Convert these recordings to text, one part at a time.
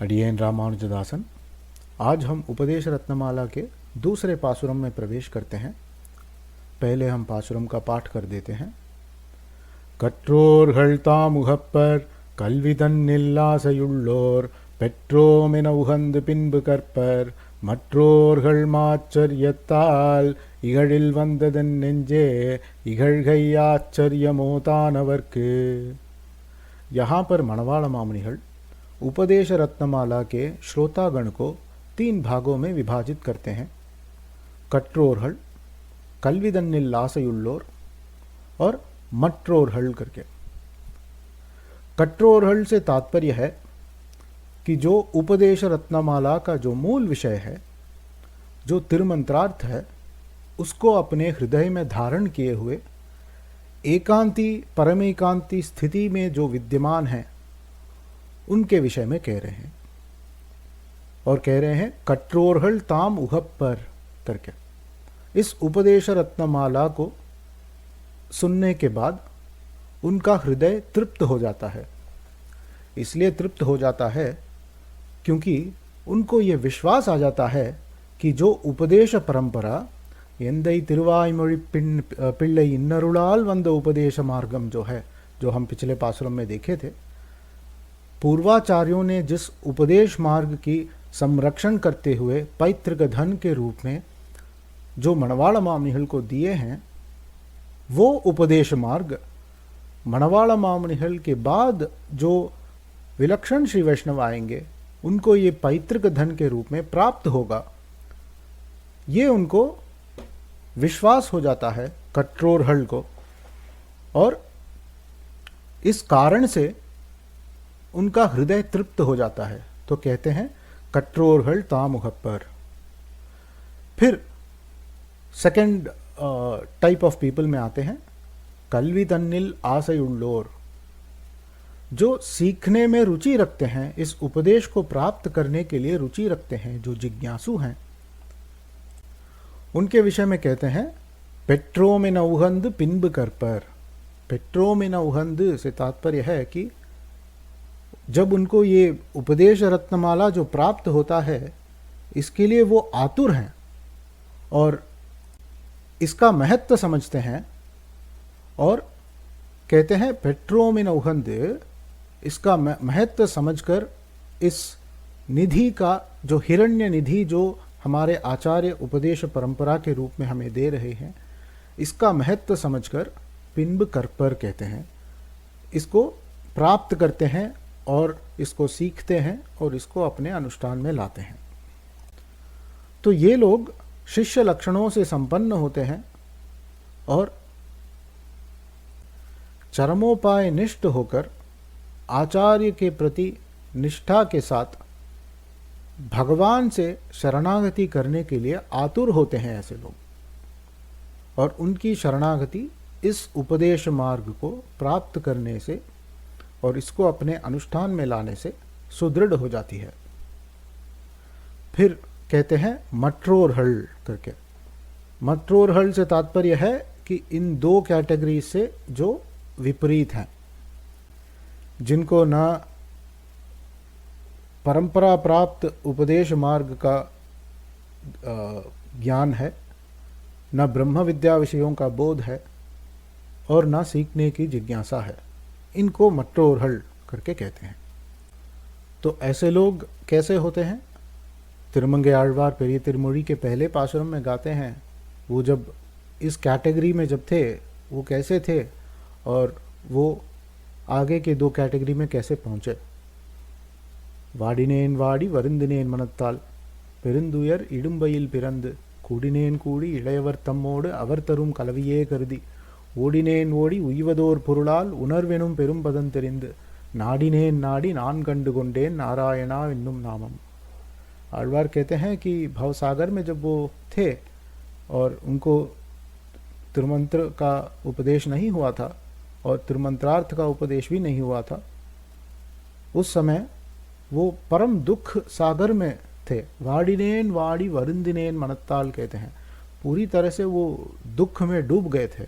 अडियन रामानुजदासन। आज हम उपदेश रत्नमाला के दूसरे पासुरम में प्रवेश करते हैं। पहले हम पासुरम का पाठ कर देते हैं। கற்றோர்கள் தாம் உகப்பர் கல்விதன்னில்லாசையுள்ளோர் பெற்றோமென உகந்து பின்பு கற்பர் மற்றோர்கள் மாச்சரியத்தால் இகழில் வந்ததன் நெஞ்சே இகழ்கை आश्चर्यमोतानवर्க்கு। यहाँ पर मणवाल मामुनिகள் उपदेश रत्नमाला के श्रोतागण को 3 भागों में विभाजित करते हैं। कट्रोरहल, कल्विदन्निल्लासयुल्लोर और मट्रोरहल करके। कट्रोरहल से तात्पर्य है कि जो उपदेश रत्नमाला का जो मूल विषय है, जो तिरुमंत्रार्थ है, उसको अपने हृदय में धारण किए हुए एकांती परमेकांती स्थिति में जो विद्यमान है, उनके विषय में कह रहे हैं। और कह रहे हैं कट्रोरहल ताम उहप्पर करके। इस उपदेश रत्नमाला को सुनने के बाद उनका हृदय तृप्त हो जाता है। इसलिए तृप्त हो जाता है क्योंकि उनको ये विश्वास आ जाता है कि जो उपदेश परंपरा एंदै तिरुवायमொழி पिल्लै इन्नरुलाल वंद उपदेश मार्गम जो है, जो हम पिछले पासुरम में देखे थे, पूर्वाचार्यों ने जिस उपदेश मार्ग की संरक्षण करते हुए पैतृक धन के रूप में जो मणवाल मामुनिகள் को दिए हैं, वो उपदेश मार्ग मणवाल मामुनिகள் के बाद जो विलक्षण श्री वैष्णव आएंगे, उनको ये पैतृक धन के रूप में प्राप्त होगा। ये उनको विश्वास हो जाता है कट्रोरहल को, और इस कारण से उनका हृदय तृप्त हो जाता है। तो कहते हैं कट्रोरहल ताम उहप्पर। फिर सेकंड टाइप ऑफ पीपल में आते हैं कल्विदन्निल आसयुल्लोर। जो सीखने में रुचि रखते हैं, इस उपदेश को प्राप्त करने के लिए रुचि रखते हैं, जो जिज्ञासु हैं, उनके विषय में कहते हैं पेट्रोमेन उहंद पिंब करपर। पेट्रोमेन उहंद से तात्पर्य है कि जब उनको ये उपदेश रत्नमाला जो प्राप्त होता है, इसके लिए वो आतुर हैं और इसका महत्व समझते हैं, और कहते हैं पेट्रोमेन उहंद, इसका महत्व समझकर इस निधि का, जो हिरण्य निधि जो हमारे आचार्य उपदेश परंपरा के रूप में हमें दे रहे हैं, इसका महत्व समझकर पिंब करपर कहते हैं। इसको प्राप्त करते हैं और इसको सीखते हैं और इसको अपने अनुष्ठान में लाते हैं। तो ये लोग शिष्य लक्षणों से संपन्न होते हैं और चरमोपाय निष्ठ होकर आचार्य के प्रति निष्ठा के साथ भगवान से शरणागति करने के लिए आतुर होते हैं ऐसे लोग, और उनकी शरणागति इस उपदेश मार्ग को प्राप्त करने से और इसको अपने अनुष्ठान में लाने से सुदृढ़ हो जाती है। फिर कहते हैं मट्रोरहल करके। मट्रोरहल से तात्पर्य है कि इन 2 कैटेगरी से जो विपरीत हैं, जिनको न परंपरा प्राप्त उपदेश मार्ग का ज्ञान है, न ब्रह्म विद्या विषयों का बोध है, और न सीखने की जिज्ञासा है, इनको मट्रोरहल करके कहते हैं। तो ऐसे लोग कैसे होते हैं? तिरुमंगे आழ்वार पेरिय तिरुमொழி के पहले पासुरम में गाते हैं, वो जब इस कैटेगरी में जब थे वो कैसे थे, और वो आगे के 2 कैटेगरी में कैसे पहुँचे। वाडिनेन वाडी वरुंदिनेन मनत्ताल பெருந்துயர் இடும்பையில் பிறந்து கூடினேன் கூடி இளையவர் தம்மோடு அவர் தரும் கலவியே கருதி ஓடினேன் ஓடி உய்வதோர் பொருளால் உணர்வெனும் பெரும்பதம் தெரிந்து नाडिनेन नाडी नान कंडु கொண்டேன் नारायणा इन्नुम नामम। आழ்वार कहते हैं कि भवसागर में जब वो थे और उनको तिरुमंत्र का उपदेश नहीं हुआ था और तिरुमंत्रार्थ का उपदेश भी नहीं हुआ था, उस समय वो परम दुख सागर में थे। वाडिनेन वाडी वरुंदिनेन मनत्ताल कहते हैं, पूरी तरह से वो दुख में डूब गए थे।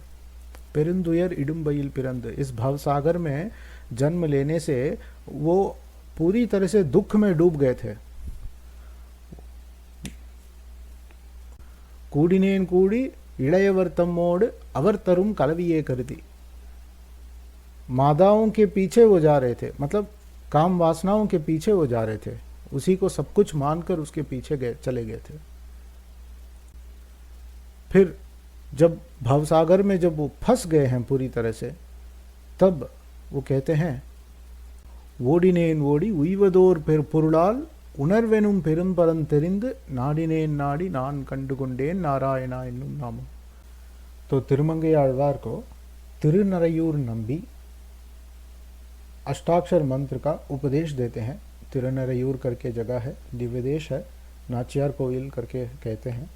पेरुंदुयर इडुम्बइल पिरंद, इस भवसागर में जन्म लेने से वो पूरी तरह से दुख में डूब गए थे। कूडिनेन कूड़ी इளையவர் தம்மோடு அவர் தரும் கலவியே கருதி, मादाओं के पीछे वो जा रहे थे, मतलब काम वासनाओं के पीछे वो जा रहे थे, उसी को सब कुछ मानकर उसके पीछे चले गए थे। फिर जब भवसागर में जब वो फंस गए हैं पूरी तरह से, तब वो कहते हैं ஓடினேன் ஓடி உய்வதோர் பொருளால் உணர்வெனும் பெரும்பரம் தெரிந்து नाडिनेन नाडी नान कंडु கொண்டேன் नारायणा என்னும் नामम। तो तिरुमंगई आழ்वार को तिरुनरयूर नंबी अष्टाक्षर मंत्र का उपदेश देते हैं। तिरुनरयूर करके जगह है, दिव्य देश है, नाचियार कोविल करके कहते हैं।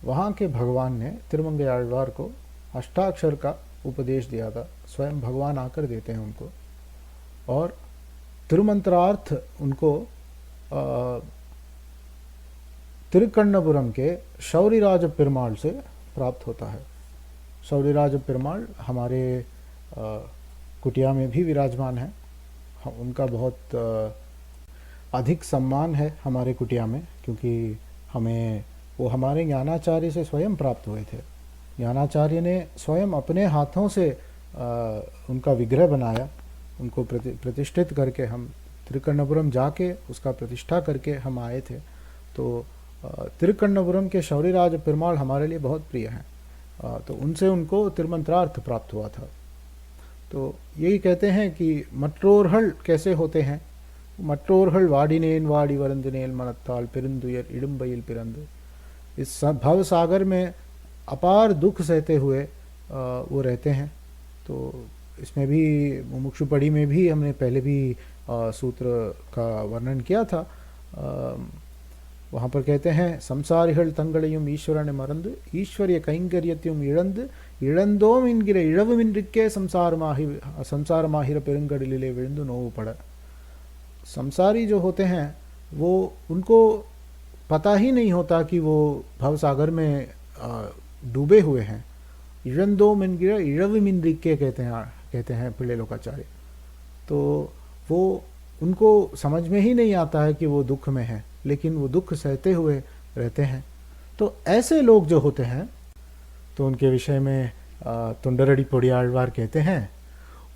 वहाँ के भगवान ने तिरुमंगई आழ்वार को अष्टाक्षर का उपदेश दिया था, स्वयं भगवान आकर देते हैं उनको, और तिरुमंत्रार्थ उनको तिरुकन्नपुरम के शौरिराज पेरुमाल से प्राप्त होता है। शौरिराज पेरुमाल हमारे कुटिया में भी विराजमान है, उनका बहुत अधिक सम्मान है हमारे कुटिया में, क्योंकि हमें वो हमारे ज्ञानाचार्य से स्वयं प्राप्त हुए थे। ज्ञानाचार्य ने स्वयं अपने हाथों से उनका विग्रह बनाया, उनको प्रतिष्ठित करके हम तिरुकन्नपुरम जाके उसका प्रतिष्ठा करके हम आए थे। तो तिरुकन्नपुरम के शौरिराज पेरुमाल हमारे लिए बहुत प्रिय हैं, तो उनसे उनको तिरुमंत्रार्थ प्राप्त हुआ था। तो यही कहते हैं कि मट्रोरहल कैसे होते हैं। मट्रोरहल वाडिनेन वाडी वरंदिनेल मनत्ताल पेरुंदुयर इडुम्बइल पिरंद। इस भव सागर में अपार दुख सहते हुए वो रहते हैं। तो इसमें भी मुमुक्षुपड़ी में भी हमने पहले भी सूत्र का वर्णन किया था। वहाँ पर कहते हैं संसारिகள் தங்களையும் ஈஸ்வரனை மறந்து ஈஸ்வரிய கைங்கரியத்தையும் இழந்து இழந்தோம் என்கிற இழவுமின்றிக்கே संसारमाहिर பெருங்கடலிலே விழுந்து नोव पड़। संसारी जो होते हैं वो उनको पता ही नहीं होता कि वो भवसागर में डूबे हुए हैं। इழந்தோம் என்கிற இழவுமின்றிக்கே कहते हैं पिल्ले लोकाचार्य। तो वो उनको समझ में ही नहीं आता है कि वो दुख में है, लेकिन वो दुख सहते हुए रहते हैं। तो ऐसे लोग जो होते हैं, तो उनके विषय में तुंडरड़ी पोडियाழ்வாर कहते हैं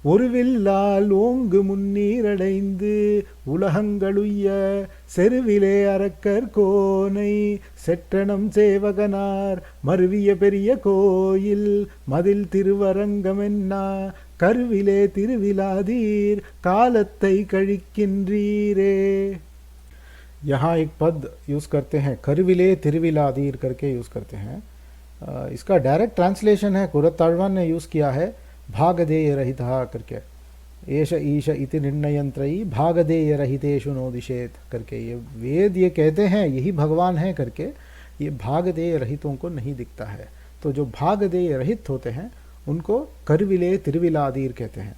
ஒருவில்லால் ஓங்கு முன்னீரடைந்து உலகங்களுய்ய செருவிலே அரக்கர் கோனை செற்றனம் சேவகனார் மருவிய பெரிய கோயில் மதில் திருவரங்கமென்னா கருவிலே திருவிலாதீர் कालत्तै कழிக்கின்றீரே। यहाँ एक पद यूज़ करते हैं, करविले तिरुविलादीर करके यूज़ करते हैं। इसका डायरेक्ट ट्रांसलेशन है, कुरत्ताழ்वान ने यूज़ किया है भागधेय रहितः करके, एष ईश इति निर्णयंत्रयी भागधेय रहितेषु नोदिशेत करके। ये वेद ये कहते हैं यही भगवान है करके, ये भागधेय रहितों को नहीं दिखता है। तो जो भागधेय रहित होते हैं उनको करविले तिरुविलादीर कहते हैं।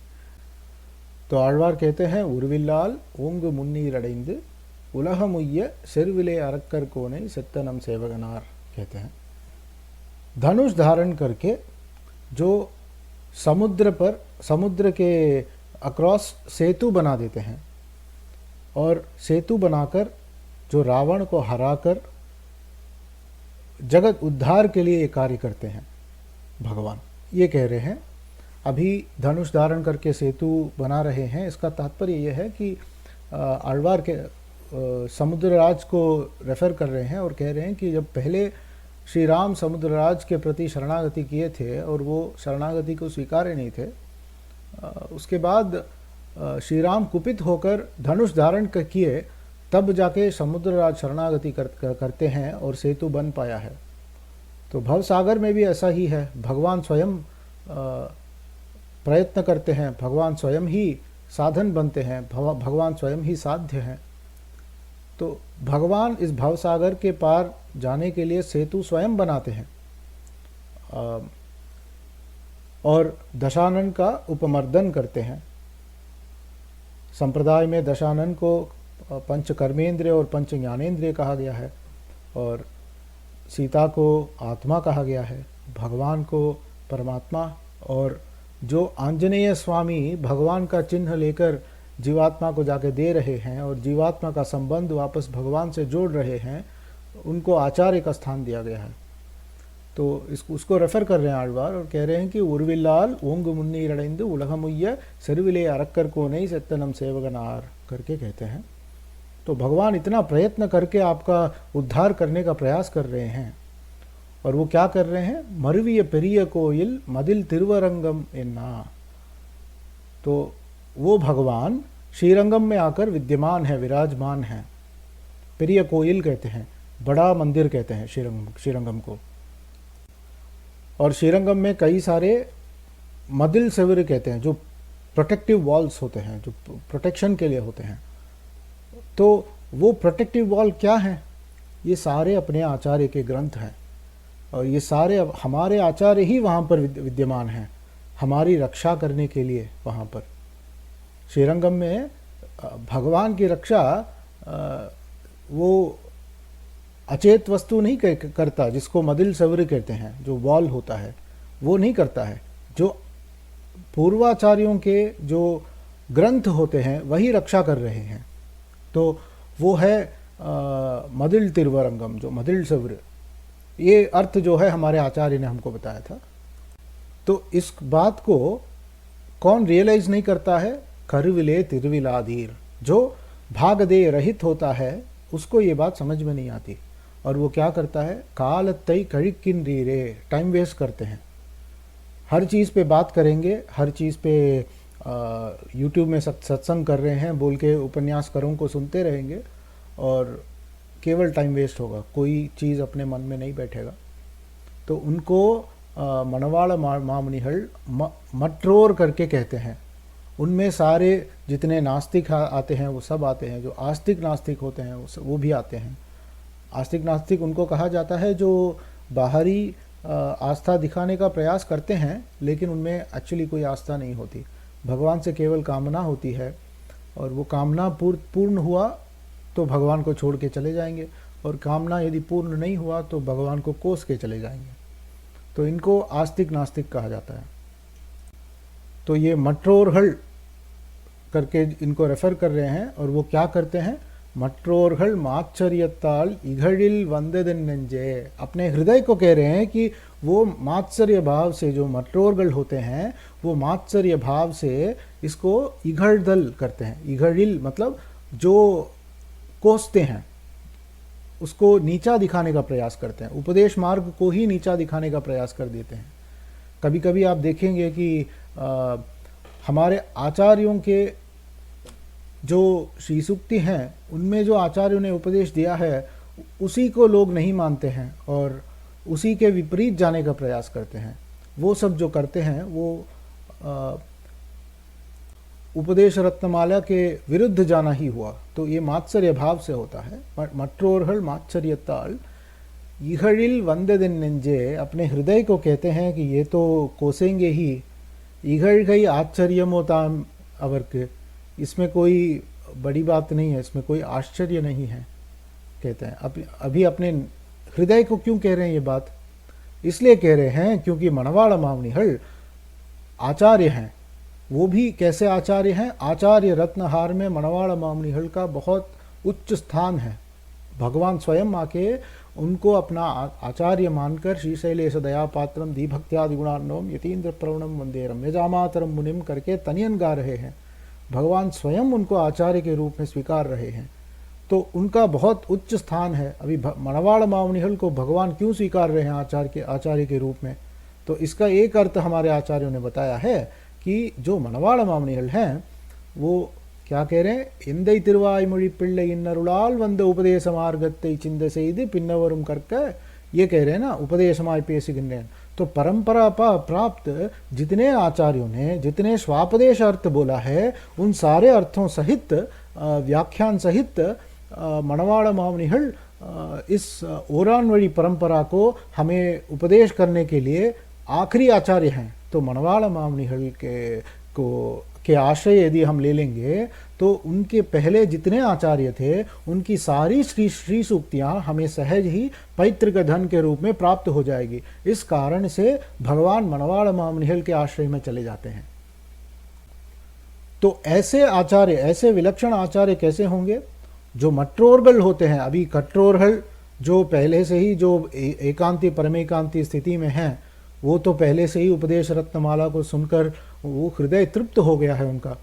तो आழ்वार कहते हैं उर्विल्लाल ओंगु मुन्नीर अடைந்து उलहमुय्य सेरुविले अरक्कर कोने सेत्तनम सेवगनार कहते हैं। धनुष धारण करके जो समुद्र के अक्रॉस सेतु बना देते हैं, और सेतु बनाकर जो रावण को हराकर जगत उद्धार के लिए कार्य करते हैं भगवान, ये कह रहे हैं। अभी धनुष धारण करके सेतु बना रहे हैं, इसका तात्पर्य यह है कि आழ்वार के समुद्रराज को रेफर कर रहे हैं और कह रहे हैं कि जब पहले श्री राम समुद्रराज के प्रति शरणागति किए थे और वो शरणागति को स्वीकारे नहीं थे, उसके बाद श्री राम कुपित होकर धनुष धारण किए, तब जाके समुद्रराज शरणागति करते हैं और सेतु बन पाया है। तो भवसागर में भी ऐसा ही है, भगवान स्वयं प्रयत्न करते हैं, भगवान स्वयं ही साधन बनते हैं, भगवान स्वयं ही साध्य हैं। तो भगवान इस भवसागर के पार जाने के लिए सेतु स्वयं बनाते हैं और दशानन का उपमर्दन करते हैं। संप्रदाय में दशानन को पंच कर्मेंद्रिय और पंच ज्ञानेंद्रिय कहा गया है, और सीता को आत्मा कहा गया है, भगवान को परमात्मा। और जो आंजनेय स्वामी भगवान का चिन्ह लेकर जीवात्मा को जाके दे रहे हैं और जीवात्मा का संबंध वापस भगवान से जोड़ रहे हैं, उनको आचार्य का स्थान दिया गया है। तो उसको रेफर कर रहे हैं आழ்वार और कह रहे हैं कि उर्विल्लाल ओंग मुन्नीर अடைந்து उलगमुய்ய செருவிலே அரக்கர் கோனை செத்தனம் सेवगनार करके कहते हैं। तो भगवान इतना प्रयत्न करके आपका उद्धार करने का प्रयास कर रहे हैं, और वो क्या कर रहे हैं, मरुविय पेरिय कोयल मदिल तिरुवरंगम एन्ना। तो वो भगवान श्रीरंगम में आकर विद्यमान है, विराजमान है। पेरिय कोयल कहते हैं, बड़ा मंदिर कहते हैं श्रीरंगम को। और श्रीरंगम में कई सारे मदिल सेवर कहते हैं, जो प्रोटेक्टिव वॉल्स होते हैं, जो प्रोटेक्शन के लिए होते हैं। तो वो प्रोटेक्टिव वॉल क्या है? ये सारे अपने आचार्य के ग्रंथ हैं, और ये सारे हमारे आचार्य ही वहाँ पर विद्यमान हैं, हमारी रक्षा करने के लिए। वहाँ पर श्रीरंगम में भगवान की रक्षा वो अचेत वस्तु नहीं करता, जिसको मदिल सवर कहते हैं, जो वॉल होता है, वो नहीं करता है। जो पूर्वाचार्यों के जो ग्रंथ होते हैं वही रक्षा कर रहे हैं। तो वो है मदिल तिरुवरंगम, जो मदिल सवर। ये अर्थ जो है हमारे आचार्य ने हमको बताया था। तो इस बात को कौन रियलाइज नहीं करता है? करुविले तिरुविलाधीर, जो भागदेय रहित होता है, उसको ये बात समझ में नहीं आती। और वो क्या करता है? कालत्तई कழிக்கின்றீரே, टाइम वेस्ट करते हैं। हर चीज़ पे बात करेंगे, हर चीज़ पे यूट्यूब में सत्संग कर रहे हैं बोल के उपन्यासकारों को सुनते रहेंगे, और केवल टाइम वेस्ट होगा, कोई चीज़ अपने मन में नहीं बैठेगा। तो उनको मनवाड़ मामुनिहल मट्रोर करके कहते हैं। उनमें सारे जितने नास्तिक आते हैं वो सब आते हैं, जो आस्तिक नास्तिक होते हैं वो भी आते हैं। आस्तिक नास्तिक उनको कहा जाता है जो बाहरी आस्था दिखाने का प्रयास करते हैं, लेकिन उनमें एक्चुअली कोई आस्था नहीं होती। भगवान से केवल कामना होती है, और वो कामना पूर्ण हुआ तो भगवान को छोड़ के चले जाएंगे, और कामना यदि पूर्ण नहीं हुआ तो भगवान को कोस के चले जाएंगे। तो इनको आस्तिक नास्तिक कहा जाता है। तो ये मट्रोरहल करके इनको रेफर कर रहे हैं, और वो क्या करते हैं? मट्रोरहल मात्सर्यताल इघड़िल वंददन नंजे, अपने हृदय को कह रहे हैं कि वो मात्सर्य भाव से, जो मट्रोरगल होते हैं वो मात्सर्य भाव से इसको इघड़दल करते हैं। इघड़िल मतलब जो कोसते हैं, उसको नीचा दिखाने का प्रयास करते हैं, उपदेश मार्ग को ही नीचा दिखाने का प्रयास कर देते हैं। कभी कभी आप देखेंगे कि हमारे आचार्यों के जो श्री सूक्ति हैं, उनमें जो आचार्यों ने उपदेश दिया है उसी को लोग नहीं मानते हैं और उसी के विपरीत जाने का प्रयास करते हैं। वो सब जो करते हैं वो उपदेश रत्नमाला के विरुद्ध जाना ही हुआ। तो ये मात्सर्य भाव से होता है। मट्रोरहल मात्सर्यताल इघड़िल वंददन नेंजे, अपने हृदय को कहते हैं कि ये तो कोसेंगे ही। इघड़ गई आश्चर्यमोताम अवर्क, इसमें कोई बड़ी बात नहीं है, इसमें कोई आश्चर्य नहीं है, कहते हैं। अभी अपने हृदय को क्यों कह रहे हैं ये बात? इसलिए कह रहे हैं क्योंकि मनवाड़ मामुनिहल आचार्य हैं। वो भी कैसे आचार्य हैं? आचार्य रत्नहार में मनवाड़ मामुनिहल का बहुत उच्च स्थान है। भगवान स्वयं आके उनको अपना आचार्य मानकर श्रीशैलेश दया पात्रम दीभक्त्यादि गुणार्णवम यतीन्द्र प्रवणम वंदे रम्यजामातरम मुनिम करके तनियन गा रहे हैं। भगवान स्वयं उनको आचार्य के रूप में स्वीकार रहे हैं, तो उनका बहुत उच्च स्थान है। अभी मनवाड़ मामुनिहल को भगवान क्यों स्वीकार रहे हैं आचार्य के रूप में? तो इसका एक अर्थ हमारे आचार्यों ने बताया है कि जो मनवाड़ मामुनिहल हैं वो क्या कह रहे हैं? इंदै तिरुवाய்மொழி பிள்ளை இன்னருளால் வந்த உபதேச மார்க்கத்தை சிந்த செய்து பின்னவரும் கற்க, ये कह रहे हैं ना, उपदेशमाय पेशगिन्नेन। तो परंपरा प्राप्त जितने आचार्यों ने जितने स्वापदेश अर्थ बोला है, उन सारे अर्थों सहित व्याख्यान सहित मनवाड़ मामुनिहल इस ओरानवड़ी परंपरा को हमें उपदेश करने के लिए आखिरी आचार्य हैं। तो मनवाड़ मामुनिहल के आश्रय यदि हम ले लेंगे तो उनके पहले जितने आचार्य थे उनकी सारी श्री सूक्तियाँ हमें सहज ही पैतृक धन के रूप में प्राप्त हो जाएगी। इस कारण से भगवान मनवाड़ मामुनिहल के आश्रय में चले जाते हैं। तो ऐसे आचार्य, ऐसे विलक्षण आचार्य कैसे होंगे? जो मट्रोरगल होते हैं, अभी कट्रोरहल जो पहले से ही जो एकांती परमेकांती स्थिति में हैं, वो तो पहले से ही उपदेश रत्नमाला को सुनकर वो हृदय तृप्त हो गया है उनका।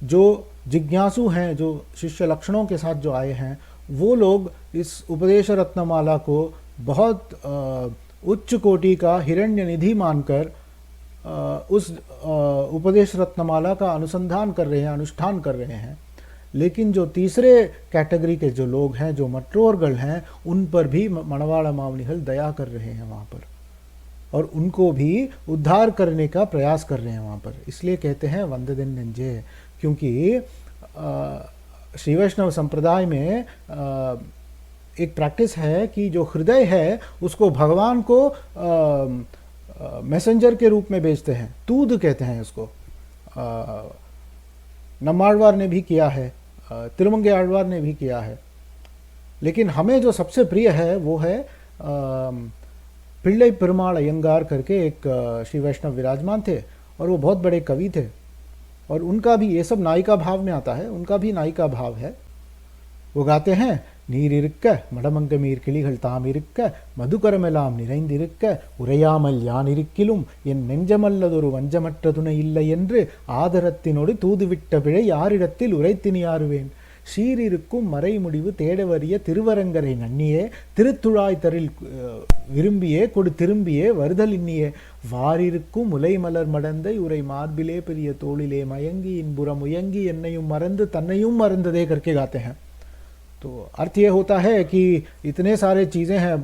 जो जिज्ञासु हैं, जो शिष्य लक्षणों के साथ जो आए हैं, वो लोग इस उपदेश रत्नमाला को बहुत उच्च कोटि का हिरण्य निधि मानकर उस उपदेश रत्नमाला का अनुसंधान कर रहे हैं, अनुष्ठान कर रहे हैं। लेकिन जो तीसरे कैटेगरी के जो लोग हैं, जो मट्रोरगल हैं, उन पर भी मणवाड़ा मावनिहल दया कर रहे हैं वहाँ पर, और उनको भी उद्धार करने का प्रयास कर रहे हैं वहाँ पर। इसलिए कहते हैं वंददेन नेंजे, क्योंकि श्री वैष्णव संप्रदाय में एक प्रैक्टिस है कि जो हृदय है उसको भगवान को मैसेंजर के रूप में भेजते हैं, तूद कहते हैं उसको। नम्माळवार ने भी किया है, तिरुमंगे आழ்वार ने भी किया है। लेकिन हमें जो सबसे प्रिय है वो है पिल्लई पेरुमाल अयंगार करके एक श्री वैष्णव विराजमान थे, और वो बहुत बड़े कवि थे, और उनका भी ये सब नायिका भाव में आता है, उनका भी नायिका भाव है। वो गाते हैं, நீரிருக்க மடமங்கமீர் கிளிகள் தாமிருக்க மதுகரமெல்லாம் நிறைந்திருக்க உரையாமல் யான் இருக்கிலும் என் நெஞ்சமல்லதொரு வஞ்சமற்ற துணை இல்லை என்று ஆதரத்தினோடு தூதுவிட்ட பிழை யாரிடத்தில் உரைத்தினியாருவேன். சீரிருக்கும் மறைமுடிவு தேடவரிய திருவரங்கரை நன்னியே திருத்துழாய் தரில் விரும்பியே கொடு திரும்பியே வருதல் இன்னியே வாரிருக்கும் முலைமலர் மடந்தை உரை மார்பிலே பெரிய தோளிலே மயங்கி இன்புறம் முயங்கி என்னையும் மறந்து தன்னையும் मरंददे करके गाते हैं। तो अर्थ ये होता है कि इतने सारे चीज़ें हैं।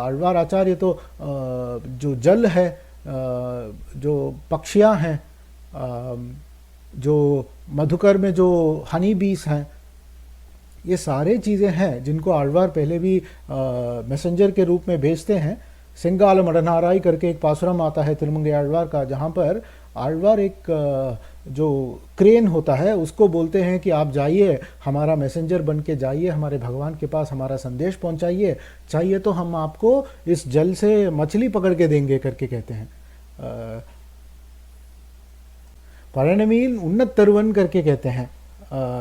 आழ்वार आचार्य तो जो जल है, जो पक्षियाँ हैं, जो मधुकर में जो हनी बीस हैं, ये सारे चीज़ें हैं जिनको आழ்वार पहले भी मैसेंजर के रूप में भेजते हैं। सिंगाल मडनाराई करके एक पासुरम आता है तिरुमंगे आழ்वार का, जहाँ पर आழ்वार एक जो क्रेन होता है उसको बोलते हैं कि आप जाइए, हमारा मैसेंजर बन के जाइए हमारे भगवान के पास, हमारा संदेश पहुंचाइए, चाहिए तो हम आपको इस जल से मछली पकड़ के देंगे करके कहते हैं। परणमील उन्नत तरुवन करके कहते हैं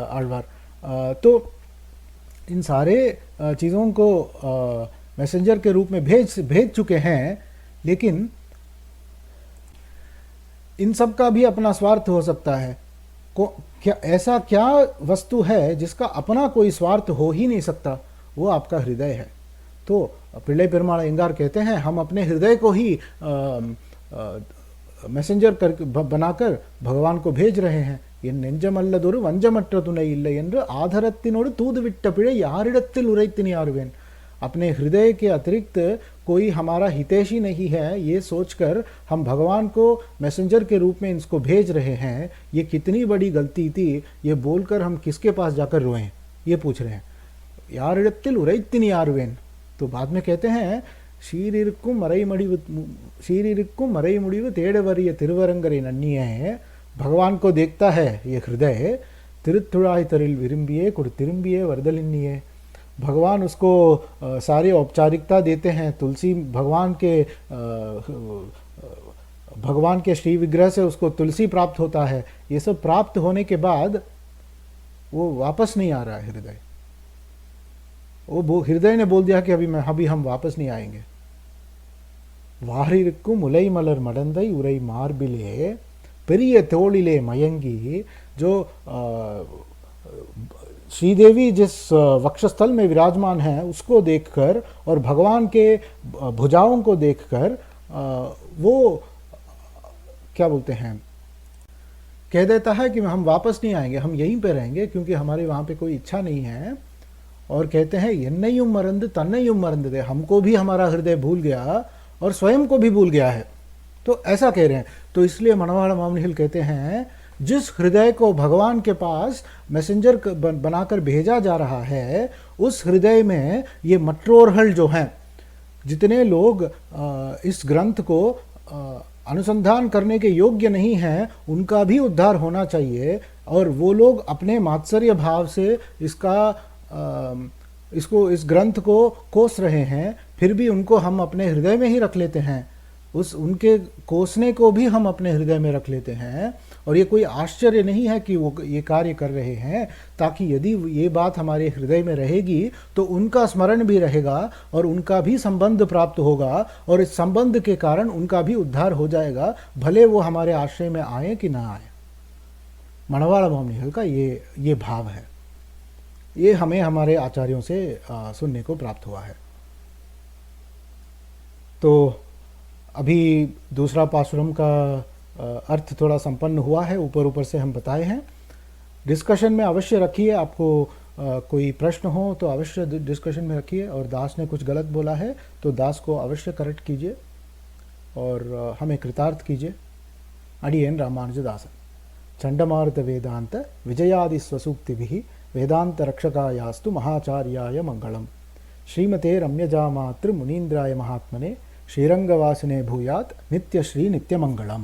आழ்वार। तो इन सारे चीज़ों को मैसेंजर के रूप में भेज चुके हैं। लेकिन इन सब का भी अपना स्वार्थ हो सकता है। क्या ऐसा क्या वस्तु है जिसका अपना कोई स्वार्थ हो ही नहीं सकता? वो आपका हृदय है। तो पिल्लई पेरुमाल अयंगार कहते हैं, हम अपने हृदय को ही मैसेंजर कर बनाकर भगवान को भेज रहे हैं। என் நெஞ்சமல்லதொரு வஞ்சமற்ற துணை இல்லை என்று ஆதரத்தினோடு தூதுவிட்ட பிழை யாரிடத்தில் உரைத்தினியாருவேன்। अपने हृदय के अतिरिक्त कोई हमारा हितैषी नहीं है, ये सोचकर हम भगवान को मैसेंजर के रूप में इसको भेज रहे हैं, ये कितनी बड़ी गलती थी, ये बोलकर हम किसके पास जाकर रोएं, ये पूछ रहे हैं। यारिडत्तिल उरैत्तिनियारुवेन। तो बाद में कहते हैं, ஷீரிருக்கும் மறைமுடிவு தேடவரிய திருவரங்கரை நன்னியே। भगवान को देखता है ये हृदय, तिरुतुळाय तरिल विरुंबिये कोड तिरुंबिये वरदलिन्निये। भगवान उसको सारी औपचारिकता देते हैं। तुलसी भगवान के श्री विग्रह से उसको तुलसी प्राप्त होता है। ये सब प्राप्त होने के बाद वो वापस नहीं आ रहा है हृदय। वो हृदय ने बोल दिया कि अभी हम वापस नहीं आएंगे। वारिरुक्कुम मुलै मलर मडंदै उरै मार्बिले பெரிய தோளிலே मयंगी। जो श्रीदेवी जिस वक्षस्थल में विराजमान है उसको देखकर और भगवान के भुजाओं को देखकर वो क्या बोलते हैं, कह देता है कि हम वापस नहीं आएंगे, हम यहीं पे रहेंगे क्योंकि हमारे वहाँ पे कोई इच्छा नहीं है। और कहते हैं एन्नैयुम मरंद तन्नैयुम मरंददे, हमको भी हमारा हृदय भूल गया और स्वयं को भी भूल गया है। तो ऐसा कह रहे हैं। तो इसलिए मणवाड़ा मावनिहल कहते हैं, जिस हृदय को भगवान के पास मैसेंजर बनाकर भेजा जा रहा है, उस हृदय में ये मट्रोरहल जो हैं, जितने लोग इस ग्रंथ को अनुसंधान करने के योग्य नहीं हैं, उनका भी उद्धार होना चाहिए। और वो लोग अपने मात्सर्य भाव से इस ग्रंथ को कोस रहे हैं, फिर भी उनको हम अपने हृदय में ही रख लेते हैं। उनके कोसने को भी हम अपने हृदय में रख लेते हैं और ये कोई आश्चर्य नहीं है कि वो ये कार्य कर रहे हैं, ताकि यदि ये बात हमारे हृदय में रहेगी तो उनका स्मरण भी रहेगा और उनका भी संबंध प्राप्त होगा, और इस संबंध के कारण उनका भी उद्धार हो जाएगा, भले वो हमारे आश्रय में आए कि ना आए। मणवाल मामनिहल का ये भाव है। ये हमें हमारे आचार्यों से सुनने को प्राप्त हुआ है। तो अभी दूसरा पाशुरम का अर्थ थोड़ा संपन्न हुआ है, ऊपर ऊपर से हम बताए हैं। डिस्कशन में अवश्य रखिए, आपको कोई प्रश्न हो तो अवश्य डिस्कशन में रखिए, और दास ने कुछ गलत बोला है तो दास को अवश्य करेक्ट कीजिए और हमें कृतार्थ कीजिए। अडियन रामानुजदासन। चंडमारुत वेदांत विजयादि स्वसूक्तिभिः वेदांत रक्षकायास्तु महाचार्याय मंगलम। श्रीमते रम्यजामातृ मुनीन्द्राय महात्मने श्रीरंगवासिने भूयात् नित्यश्री नित्यमंगलम।